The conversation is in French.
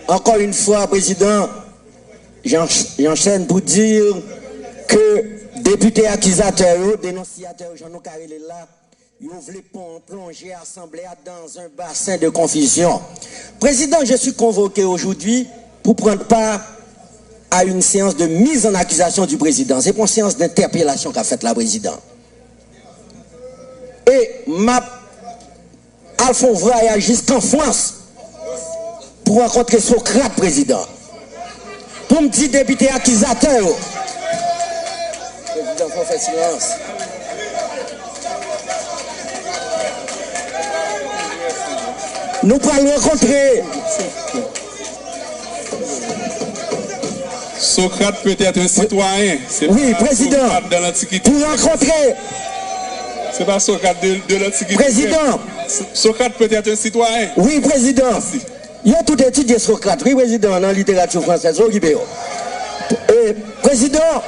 encore une fois, Président, j'enchaîne pour dire que député accusateur, dénonciateur Jean-Noël Carré là, ils voulaient plonger l'Assemblée dans un bassin de confusion. Président, je suis convoqué aujourd'hui pour prendre part à une séance de mise en accusation du président. C'est pour une séance d'interpellation qu'a faite la présidente. Et Alphonse voyage jusqu'en France pour rencontrer Socrate, président. Pour me dire député accusateur. Président, faut faire silence. Nous pourrons rencontrer. Socrate peut être un citoyen. Oui, président. De l'Antiquité. Pour rencontrer. C'est pas Socrate de l'Antiquité. Président. Socrate peut être un citoyen. Oui, président. Il y a tout étudié Socrate. Oui, président, dans la littérature française. Président.